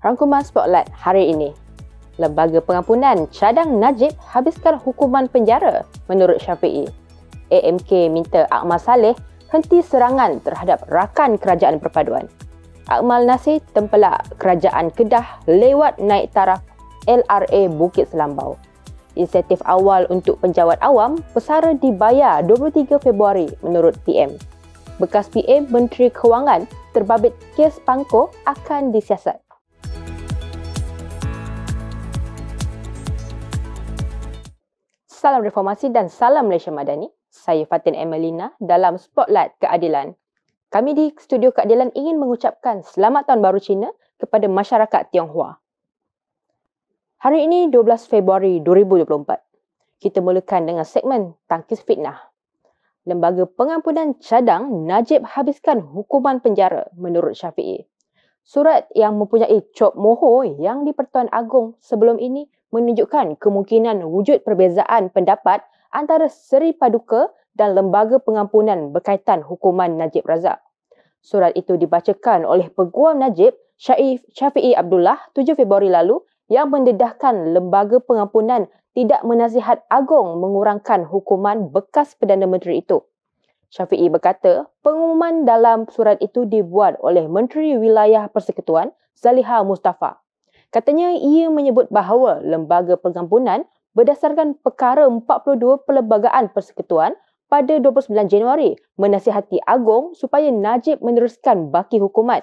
Rangkuman Spotlight hari ini. Lembaga Pengampunan cadang Najib habiskan hukuman penjara menurut Syafiee. AMK minta Akmal Saleh henti serangan terhadap rakan kerajaan perpaduan. Akmal Nasir tempelak kerajaan Kedah lewat naik taraf LRA Bukit Selambau. Insentif awal untuk penjawat awam, pesara dibayar 23 Februari menurut PM. Bekas PM Menteri Kewangan terbabit kes pangko akan disiasat. Salam Reformasi dan salam Malaysia Madani. Saya Fatin Emelina dalam Spotlight Keadilan. Kami di Studio Keadilan ingin mengucapkan Selamat Tahun Baru Cina kepada masyarakat Tionghoa. Hari ini 12 Februari 2024. Kita mulakan dengan segmen Tangkis Fitnah. Lembaga Pengampunan Cadang Najib habiskan hukuman penjara menurut Syafiee. Surat yang mempunyai cop mohor yang di-Pertuan Agong sebelum ini menunjukkan kemungkinan wujud perbezaan pendapat antara Seri Paduka dan Lembaga Pengampunan berkaitan hukuman Najib Razak. Surat itu dibacakan oleh Peguam Najib Syafiee Abdullah 7 Februari lalu yang mendedahkan Lembaga Pengampunan tidak menasihat Agong mengurangkan hukuman bekas Perdana Menteri itu. Syafiee berkata, pengumuman dalam surat itu dibuat oleh Menteri Wilayah Persekutuan Zaliha Mustafa. Katanya ia menyebut bahawa Lembaga Pengampunan berdasarkan Perkara 42 Perlembagaan Persekutuan pada 29 Januari menasihati Agong supaya Najib meneruskan baki hukuman.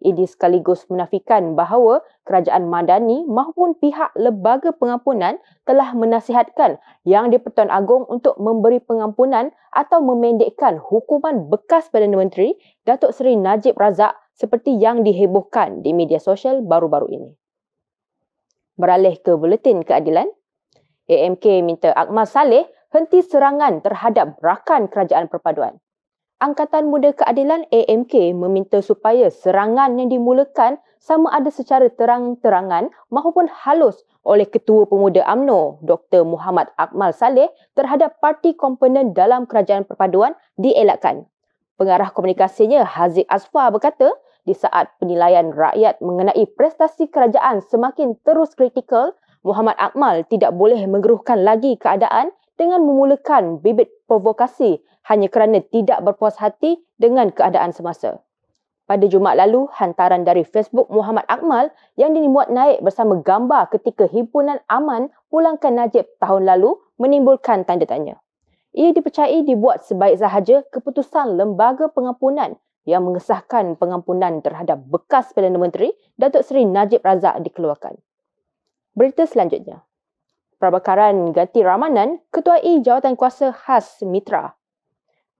Ini sekaligus menafikan bahawa Kerajaan Madani maupun pihak Lembaga Pengampunan telah menasihatkan Yang di-Pertuan Agong untuk memberi pengampunan atau memendekkan hukuman bekas Perdana Menteri Datuk Seri Najib Razak seperti yang dihebohkan di media sosial baru-baru ini. Beralih ke Buletin Keadilan, AMK minta Akmal Saleh henti serangan terhadap rakan kerajaan perpaduan. Angkatan Muda Keadilan AMK meminta supaya serangan yang dimulakan sama ada secara terang-terangan maupun halus oleh Ketua Pemuda UMNO Dr. Muhammad Akmal Saleh terhadap parti komponen dalam kerajaan perpaduan dielakkan. Pengarah komunikasinya Haziq Asfar berkata, di saat penilaian rakyat mengenai prestasi kerajaan semakin terus kritikal, Muhammad Akmal tidak boleh mengeruhkan lagi keadaan dengan memulakan bibit provokasi hanya kerana tidak berpuas hati dengan keadaan semasa. Pada Jumaat lalu, hantaran dari Facebook Muhammad Akmal yang dimuat naik bersama gambar ketika Himpunan Aman pulangkan Najib tahun lalu menimbulkan tanda tanya. Ia dipercayai dibuat sebaik sahaja keputusan Lembaga Pengampunan yang mengesahkan pengampunan terhadap bekas Perdana Menteri Datuk Seri Najib Razak dikeluarkan. Berita selanjutnya. Prabakaran ganti ramanan ketuai Jawatankuasa Khas Mitra.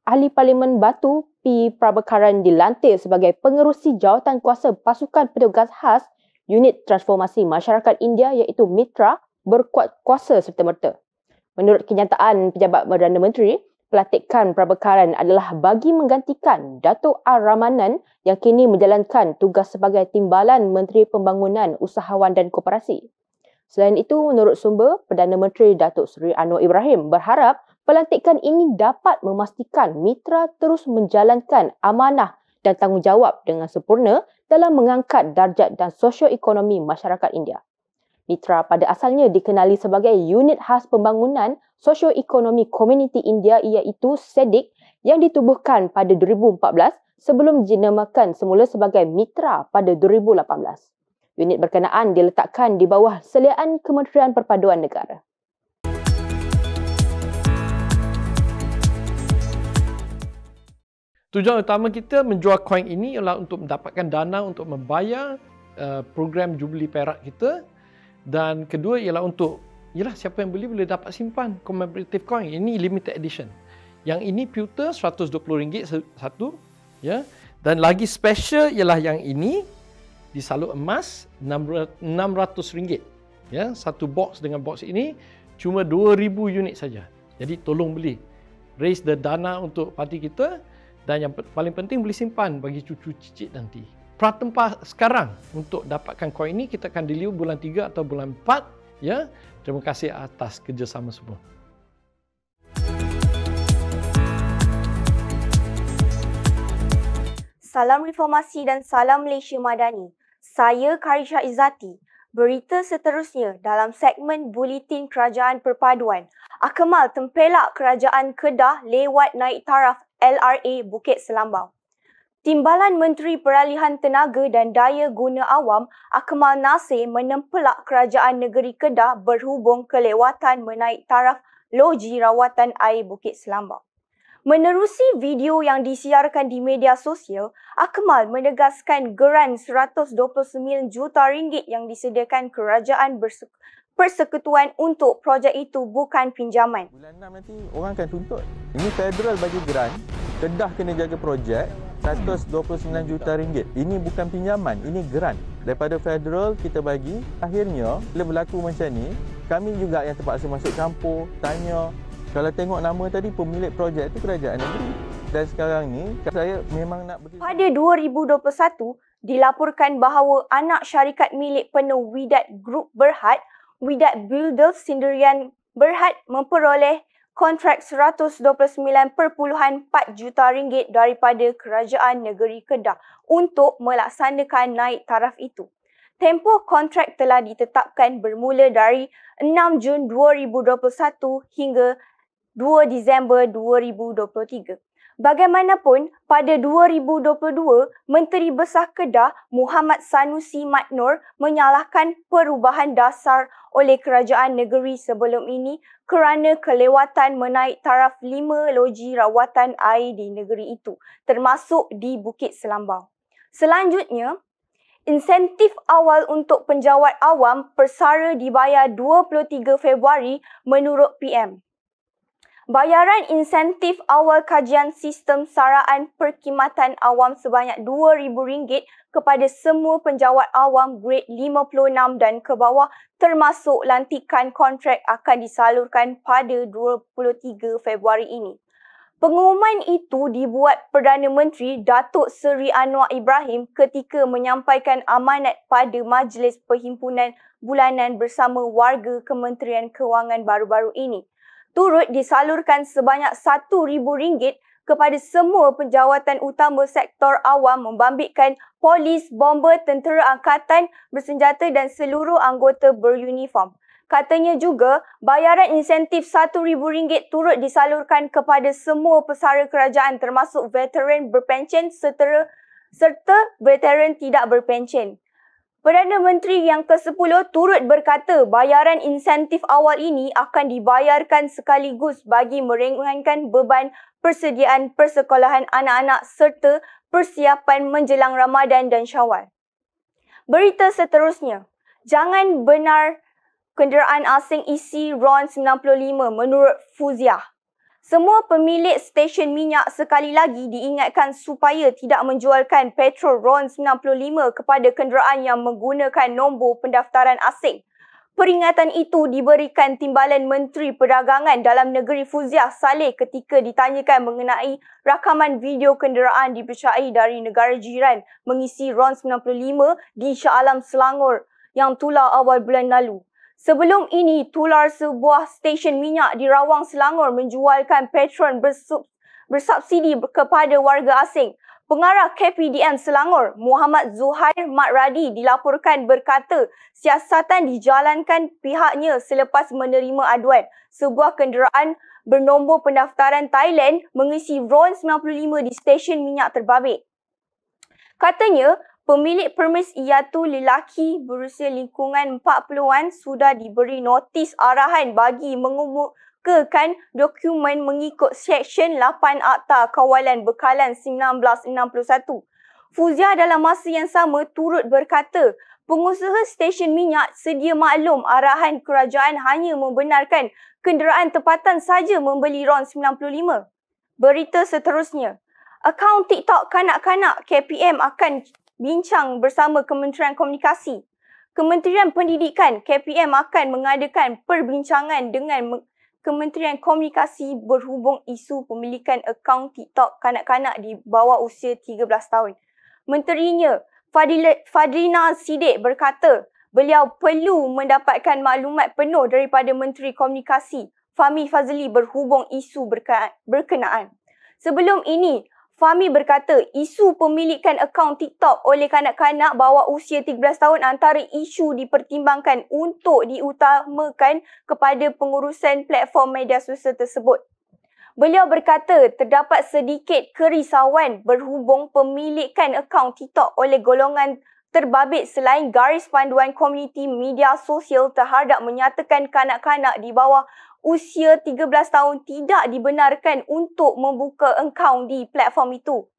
Ahli Parlimen Batu P. Prabakaran dilantik sebagai pengerusi Jawatankuasa Pasukan Petugas Khas Unit Transformasi Masyarakat India iaitu Mitra berkuat kuasa serta-merta. Menurut kenyataan Pejabat Perdana Menteri, pelantikan Prabakaran adalah bagi menggantikan Datuk R. Ramanan yang kini menjalankan tugas sebagai Timbalan Menteri Pembangunan Usahawan dan Koperasi. Selain itu, menurut sumber, Perdana Menteri Datuk Seri Anwar Ibrahim berharap pelantikan ini dapat memastikan Mitra terus menjalankan amanah dan tanggungjawab dengan sempurna dalam mengangkat darjat dan sosioekonomi masyarakat India. Mitra pada asalnya dikenali sebagai Unit Khas Pembangunan Sosioekonomi Komuniti India iaitu SEDIC yang ditubuhkan pada 2014 sebelum dinamakan semula sebagai Mitra pada 2018. Unit berkenaan diletakkan di bawah seliaan Kementerian Perpaduan Negara. Tujuan utama kita menjual koin ini ialah untuk mendapatkan dana untuk membayar program Jubilee Perak kita. Dan kedua ialah siapa yang beli boleh dapat simpan commemorative coin. Ini limited edition. Yang ini pewter RM120 satu, ya. Dan lagi special ialah yang ini disalut emas RM600. Ya, satu box dengan box ini cuma 2000 unit saja. Jadi tolong beli. Raise the dana untuk parti kita dan yang paling penting boleh simpan bagi cucu cicit nanti. Pratempah sekarang untuk dapatkan koin ini kita akan deliver bulan 3 atau bulan 4, ya. Terima kasih atas kerjasama semua. Salam Reformasi dan salam Malaysia Madani. Saya Karisha Izzati. Berita seterusnya dalam segmen Buletin Kerajaan Perpaduan. Akmal tempelak Kerajaan Kedah lewat naik taraf LRA Bukit Selambau. Timbalan Menteri Peralihan Tenaga dan Daya Guna Awam Akmal Nasir menempelak Kerajaan Negeri Kedah berhubung kelewatan menaik taraf loji rawatan air Bukit Selambau. Menerusi video yang disiarkan di media sosial, Akmal menegaskan geran RM129 juta yang disediakan Kerajaan Persekutuan untuk projek itu bukan pinjaman. Bulan 6 nanti orang akan tuntut. Ini federal bagi geran, Kedah kena jaga projek RM129 juta. Ini bukan pinjaman, ini geran. Daripada federal kita bagi. Akhirnya, bila berlaku macam ni, kami juga yang terpaksa masuk campur, tanya. Kalau tengok nama tadi, pemilik projek itu kerajaan negeri. Dan sekarang ni, saya memang nak beri... Pada 2021, dilaporkan bahawa anak syarikat milik penuh Widat Group Berhad, Widat Builders Sendirian Berhad memperoleh kontrak RM129.4 juta daripada Kerajaan Negeri Kedah untuk melaksanakan naik taraf itu. Tempoh kontrak telah ditetapkan bermula dari 6 Jun 2021 hingga 2 Disember 2023. Bagaimanapun, pada 2022, Menteri Besar Kedah Muhammad Sanusi Madnor menyalahkan perubahan dasar oleh kerajaan negeri sebelum ini kerana kelewatan menaik taraf 5 loji rawatan air di negeri itu, termasuk di Bukit Selambau. Selanjutnya, insentif awal untuk penjawat awam persara dibayar 23 Februari menurut PM. Bayaran insentif awal kajian sistem saraan perkhidmatan awam sebanyak RM2,000 kepada semua penjawat awam grade 56 dan ke bawah termasuk lantikan kontrak akan disalurkan pada 23 Februari ini. Pengumuman itu dibuat Perdana Menteri Datuk Seri Anwar Ibrahim ketika menyampaikan amanat pada Majlis Perhimpunan Bulanan bersama warga Kementerian Kewangan baru-baru ini. Turut disalurkan sebanyak RM1,000 kepada semua penjawatan utama sektor awam membabitkan polis, bomber, tentera angkatan bersenjata dan seluruh anggota beruniform. Katanya juga, bayaran insentif RM1,000 turut disalurkan kepada semua pesara kerajaan termasuk veteran berpencen serta veteran tidak berpencen. Perdana Menteri yang ke-10 turut berkata bayaran insentif awal ini akan dibayarkan sekaligus bagi meringankan beban persediaan persekolahan anak-anak serta persiapan menjelang Ramadan dan Syawal. Berita seterusnya, jangan benar kenderaan asing isi RON 95 menurut Fuziah. Semua pemilik stesen minyak sekali lagi diingatkan supaya tidak menjualkan petrol RON 95 kepada kenderaan yang menggunakan nombor pendaftaran asing. Peringatan itu diberikan Timbalan Menteri Perdagangan Dalam Negeri Fuziah Saleh ketika ditanyakan mengenai rakaman video kenderaan dipercayai dari negara jiran mengisi RON 95 di Shah Alam Selangor yang tular awal bulan lalu. Sebelum ini, tular sebuah stesen minyak di Rawang Selangor menjualkan petrol bersubsidi kepada warga asing. Pengarah KPDN Selangor, Muhammad Zuhair Mat Radi dilaporkan berkata siasatan dijalankan pihaknya selepas menerima aduan sebuah kenderaan bernombor pendaftaran Thailand mengisi RON 95 di stesen minyak terbabit. Katanya, pemilik permis iaitu lelaki berusia lingkungan 40-an sudah diberi notis arahan bagi mengemukakan dokumen mengikut Seksyen 8 Akta Kawalan Bekalan 1961. Fuziah dalam masa yang sama turut berkata, pengusaha stesen minyak sedia maklum arahan kerajaan hanya membenarkan kenderaan tempatan saja membeli RON 95. Berita seterusnya, akaun TikTok kanak-kanak KPM akan bincang bersama Kementerian Komunikasi. Kementerian Pendidikan KPM akan mengadakan perbincangan dengan Kementerian Komunikasi berhubung isu pemilikan akaun TikTok kanak-kanak di bawah usia 13 tahun. Menterinya Fadlina Siddiq berkata beliau perlu mendapatkan maklumat penuh daripada Menteri Komunikasi Fahmi Fazli berhubung isu berkenaan. Sebelum ini, Fahmi berkata isu pemilikan akaun TikTok oleh kanak-kanak bawah usia 13 tahun antara isu dipertimbangkan untuk diutamakan kepada pengurusan platform media sosial tersebut. Beliau berkata terdapat sedikit kerisauan berhubung pemilikan akaun TikTok oleh golongan terbabit selain garis panduan komuniti media sosial terhadap menyatakan kanak-kanak di bawah usia 13 tahun tidak dibenarkan untuk membuka akaun di platform itu.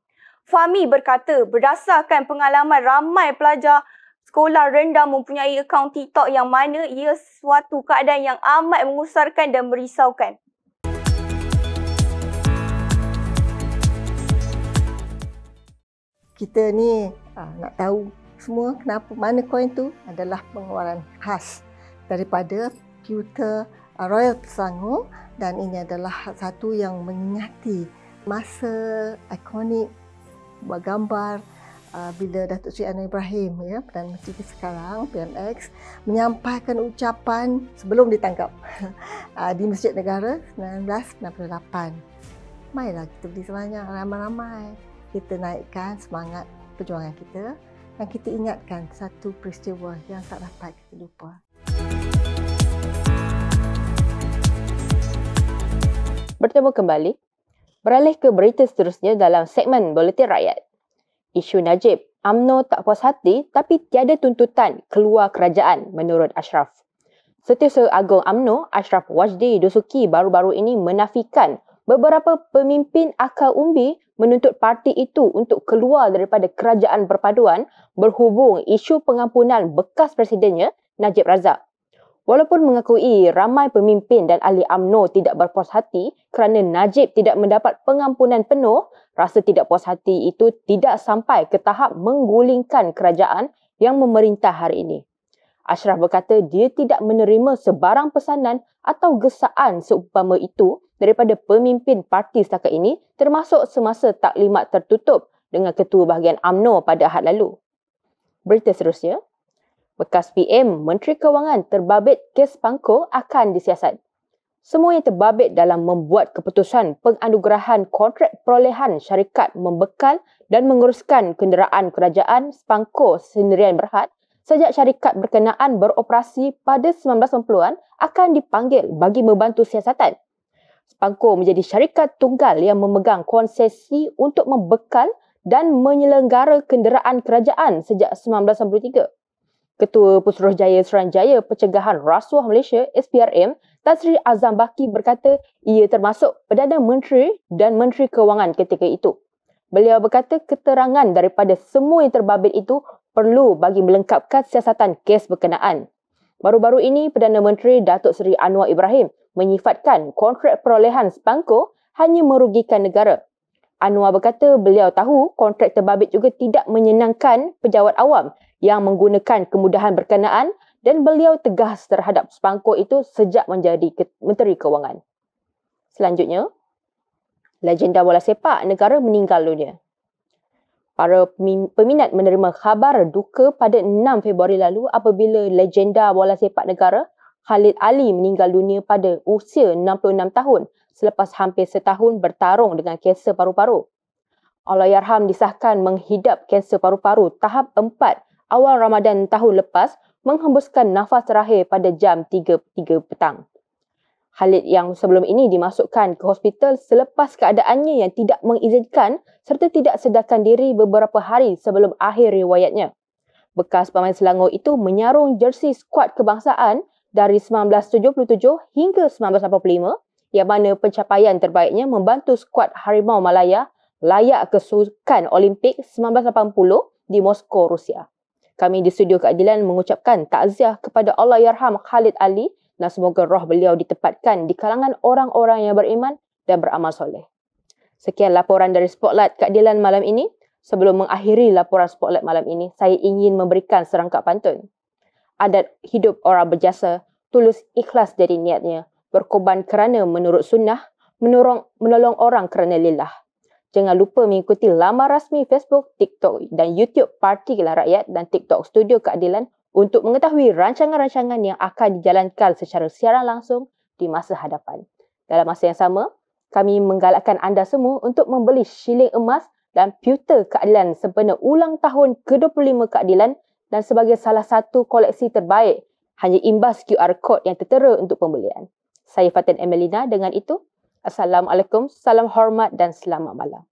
Fahmi berkata berdasarkan pengalaman ramai pelajar sekolah rendah mempunyai akaun TikTok yang mana ia suatu keadaan yang amat mengusarkan dan merisaukan. Kita ni nak tahu semua kenapa mana koin tu adalah pengeluaran khas daripada Tutor Royal Selangor, dan ini adalah satu yang mengingati masa ikonik bergambar bila Datuk Seri Anwar Ibrahim Perdana Menteri sekarang PMX menyampaikan ucapan sebelum ditangkap di Masjid Negara 1998. Mailah kita beli sebanyak, ramai-ramai. Kita naikkan semangat perjuangan kita dan kita ingatkan satu peristiwa yang tak dapat kita lupa. Bertemu kembali. Beralih ke berita seterusnya dalam segmen Buletin Rakyat. Isu Najib, UMNO tak puas hati tapi tiada tuntutan keluar kerajaan menurut Ashraf. Setiausaha Agung UMNO, Ashraf Wajdi Dosuki baru-baru ini menafikan beberapa pemimpin akal umbi menuntut parti itu untuk keluar daripada kerajaan perpaduan berhubung isu pengampunan bekas presidennya Najib Razak. Walaupun mengakui ramai pemimpin dan ahli UMNO tidak berpuas hati kerana Najib tidak mendapat pengampunan penuh, rasa tidak puas hati itu tidak sampai ke tahap menggulingkan kerajaan yang memerintah hari ini. Ashraf berkata dia tidak menerima sebarang pesanan atau gesaan seumpama itu daripada pemimpin parti setakat ini, termasuk semasa taklimat tertutup dengan Ketua Bahagian UMNO pada Ahad lalu. Berita seterusnya. Bekas PM Menteri Kewangan terbabit kes Pangko akan disiasat. Semua yang terbabit dalam membuat keputusan penganugerahan kontrak perolehan syarikat membekal dan menguruskan kenderaan kerajaan Pangko Sendirian Berhad sejak syarikat berkenaan beroperasi pada 1990-an akan dipanggil bagi membantu siasatan. Pangko menjadi syarikat tunggal yang memegang konsesi untuk membekal dan menyelenggara kenderaan kerajaan sejak 1993. Ketua Pusuruhjaya Suruhanjaya Pencegahan Rasuah Malaysia SPRM Tan Sri Azam Baki berkata ia termasuk Perdana Menteri dan Menteri Kewangan ketika itu. Beliau berkata keterangan daripada semua yang terbabit itu perlu bagi melengkapkan siasatan kes berkenaan. Baru-baru ini Perdana Menteri Datuk Seri Anwar Ibrahim menyifatkan kontrak perolehan Pangko hanya merugikan negara. Anwar berkata beliau tahu kontrak terbabit juga tidak menyenangkan pejabat awam yang menggunakan kemudahan berkenaan dan beliau tegas terhadap Pangko itu sejak menjadi Menteri Kewangan. Selanjutnya, legenda bola sepak negara meninggal dunia. Para peminat menerima khabar duka pada 6 Februari lalu apabila legenda bola sepak negara Khalid Ali meninggal dunia pada usia 66 tahun selepas hampir setahun bertarung dengan kanser paru-paru. Allahyarham disahkan menghidap kanser paru-paru tahap 4 awal Ramadan tahun lepas menghembuskan nafas terakhir pada jam 3 petang. Khalid yang sebelum ini dimasukkan ke hospital selepas keadaannya yang tidak mengizinkan serta tidak sedarkan diri beberapa hari sebelum akhir riwayatnya. Bekas pemain Selangor itu menyarung jersey skuad kebangsaan dari 1977 hingga 1985 yang mana pencapaian terbaiknya membantu skuad Harimau Malaya layak ke Sukan Olimpik 1980 di Moskow, Rusia. Kami di Studio Keadilan mengucapkan takziah kepada Allahyarham Khalid Ali dan semoga roh beliau ditempatkan di kalangan orang-orang yang beriman dan beramal soleh. Sekian laporan dari Spotlight Keadilan malam ini. Sebelum mengakhiri laporan Spotlight malam ini, saya ingin memberikan serangkap pantun. Adat hidup orang berjasa, tulus ikhlas jadi niatnya, berkorban kerana menurut sunnah, menolong orang kerana lillah. Jangan lupa mengikuti laman rasmi Facebook, TikTok dan YouTube Parti Keadilan Rakyat dan TikTok Studio Keadilan untuk mengetahui rancangan-rancangan yang akan dijalankan secara siaran langsung di masa hadapan. Dalam masa yang sama, kami menggalakkan anda semua untuk membeli shilling emas dan Pewter Keadilan sempena ulang tahun ke-25 keadilan dan sebagai salah satu koleksi terbaik, hanya imbas QR Code yang tertera untuk pembelian. Saya Fatin Emelina, dengan itu, Assalamualaikum, salam hormat dan selamat malam.